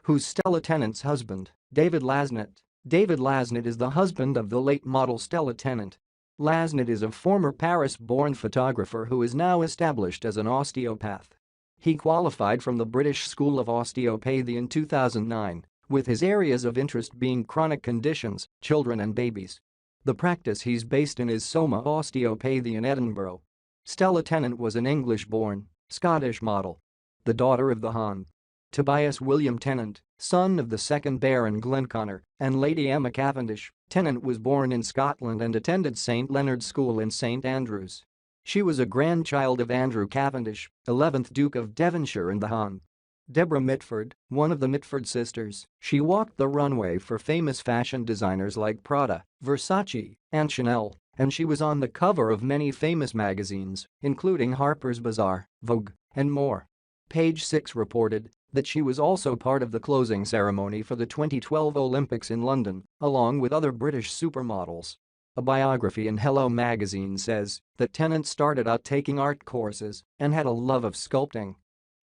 Who's Stella Tennant's husband? David Lasnett. David Lasnett is the husband of the late model Stella Tennant. Lasnett is a former Paris-born photographer who is now established as an osteopath. He qualified from the British School of Osteopathy in 2009, with his areas of interest being chronic conditions, children and babies. The practice he's based in is Soma Osteopathy in Edinburgh. Stella Tennant was an English-born, Scottish model. The daughter of the Hon. Tobias William Tennant, son of the second Baron Glenconner, and Lady Emma Cavendish. Tennant was born in Scotland and attended St Leonard's School in St Andrews. She was a grandchild of Andrew Cavendish, 11th Duke of Devonshire and the Hon. Deborah Mitford, one of the Mitford sisters, she walked the runway for famous fashion designers like Prada, Versace, and Chanel, and she was on the cover of many famous magazines, including Harper's Bazaar, Vogue, and more. Page 6 reported that she was also part of the closing ceremony for the 2012 Olympics in London, along with other British supermodels. A biography in Hello magazine says that Tennant started out taking art courses and had a love of sculpting.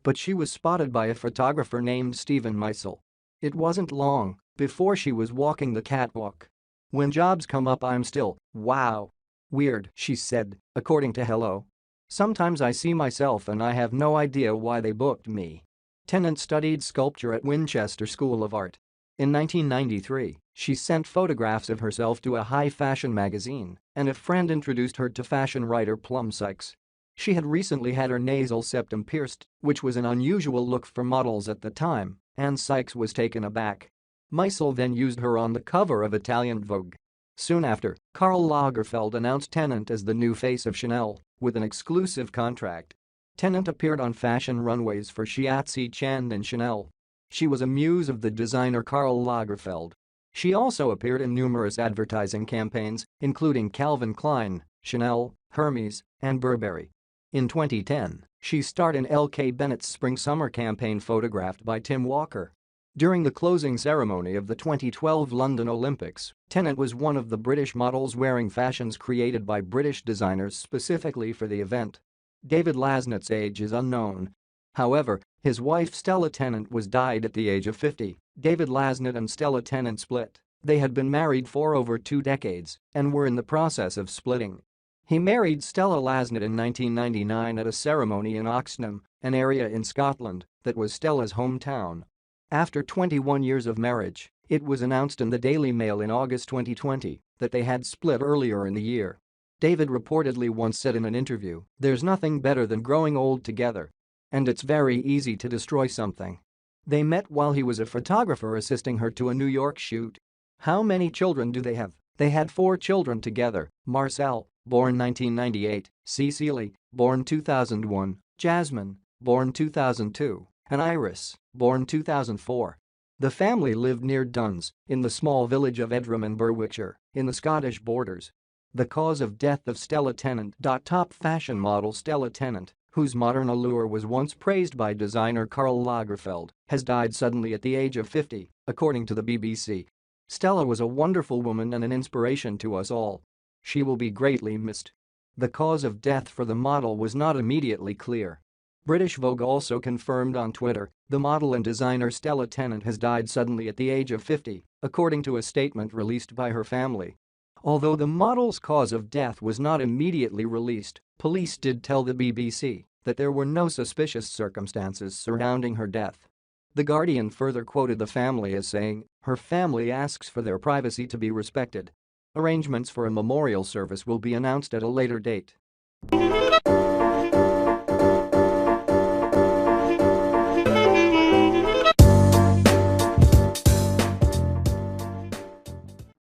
But she was spotted by a photographer named Stephen Marcel. It wasn't long before she was walking the catwalk. "When jobs come up I'm still, wow. Weird," she said, according to Hello. "Sometimes I see myself and I have no idea why they booked me." Tennant studied sculpture at Winchester School of Art. In 1993, she sent photographs of herself to a high-fashion magazine, and a friend introduced her to fashion writer Plum Sykes. She had recently had her nasal septum pierced, which was an unusual look for models at the time, and Sykes was taken aback. Marcel then used her on the cover of Italian Vogue. Soon after, Karl Lagerfeld announced Tennant as the new face of Chanel, with an exclusive contract. Tennant appeared on fashion runways for Shiatsi Chan and Chanel. She was a muse of the designer Karl Lagerfeld. She also appeared in numerous advertising campaigns, including Calvin Klein, Chanel, Hermes, and Burberry. In 2010, she starred in L.K. Bennett's spring-summer campaign photographed by Tim Walker. During the closing ceremony of the 2012 London Olympics, Tennant was one of the British models wearing fashions created by British designers specifically for the event. David Lasnett's age is unknown. However, his wife Stella Tennant was died at the age of 50. David Lasnett and Stella Tennant split. They had been married for over 2 decades and were in the process of splitting. He married Stella Lasnett in 1999 at a ceremony in Oxenham, an area in Scotland that was Stella's hometown. After 21 years of marriage, it was announced in the Daily Mail in August 2020 that they had split earlier in the year. David reportedly once said in an interview, "There's nothing better than growing old together. And it's very easy to destroy something." They met while he was a photographer assisting her to a New York shoot. How many children do they have? They had 4 children together: Marcel, born 1998, Cecily, born 2001, Jasmine, born 2002, and Iris, born 2004. The family lived near Duns, in the small village of Edram in Berwickshire, in the Scottish borders. The cause of death of Stella Tennant. Top fashion model Stella Tennant, whose modern allure was once praised by designer Karl Lagerfeld, has died suddenly at the age of 50, according to the BBC. Stella was a wonderful woman and an inspiration to us all. She will be greatly missed. The cause of death for the model was not immediately clear. British Vogue also confirmed on Twitter the model and designer Stella Tennant has died suddenly at the age of 50, according to a statement released by her family. Although the model's cause of death was not immediately released, police did tell the BBC that there were no suspicious circumstances surrounding her death. The Guardian further quoted the family as saying, "Her family asks for their privacy to be respected. Arrangements for a memorial service will be announced at a later date."